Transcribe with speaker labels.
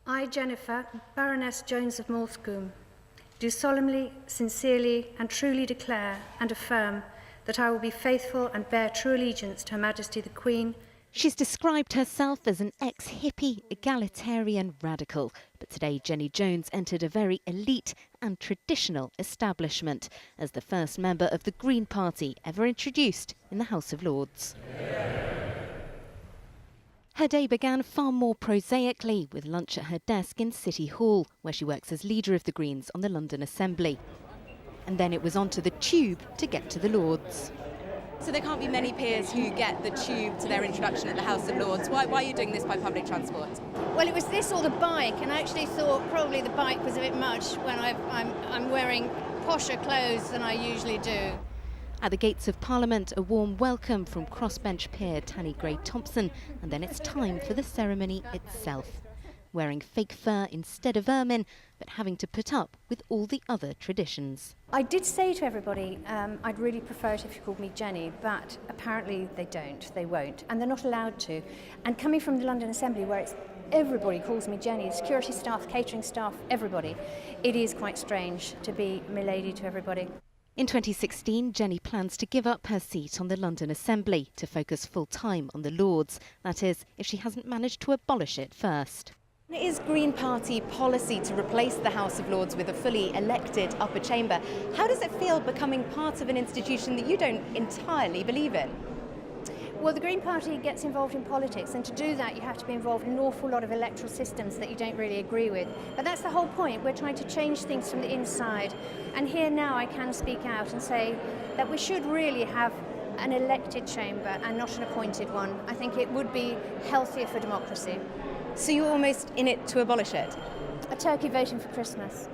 Speaker 1: I, Jennifer, Baroness Jones of Moulsecoomb, do solemnly, sincerely and truly declare and affirm that I will be faithful and bear true allegiance to Her Majesty the Queen.
Speaker 2: She's described herself as an ex-hippie, egalitarian radical. But today Jenny Jones entered a very elite and traditional establishment as the first member of the Green Party ever introduced in the House of Lords. Her day began far more prosaically with lunch at her desk in City Hall, where she works as leader of the Greens on the London Assembly. And then it was onto the tube to get to the Lords.
Speaker 3: So there can't be many peers who get the tube to their introduction at the House of Lords. Why are you doing this by public transport?
Speaker 4: Well, it was this or the bike, and I actually thought probably the bike was a bit much when I'm wearing posher clothes than I usually do.
Speaker 2: At the gates of Parliament, a warm welcome from crossbench peer Tanny Gray-Thompson, and then it's time for the ceremony itself. Wearing fake fur instead of ermine, but having to put up with all the other traditions.
Speaker 1: I did say to everybody, I'd really prefer it if you called me Jenny, but apparently they won't, and they're not allowed to. And coming from the London Assembly, where everybody calls me Jenny, security staff, catering staff, everybody, it is quite strange to be milady to everybody.
Speaker 2: In 2016, Jenny plans to give up her seat on the London Assembly to focus full-time on the Lords. That is, if she hasn't managed to abolish it first.
Speaker 3: It is Green Party policy to replace the House of Lords with a fully elected upper chamber. How does it feel becoming part of an institution that you don't entirely believe in?
Speaker 1: Well, the Green Party gets involved in politics, and to do that you have to be involved in an awful lot of electoral systems that you don't really agree with. But that's the whole point. We're trying to change things from the inside. And here now I can speak out and say that we should really have an elected chamber and not an appointed one. I think it would be healthier for democracy.
Speaker 3: So you're almost in it to abolish it?
Speaker 1: A turkey voting for Christmas.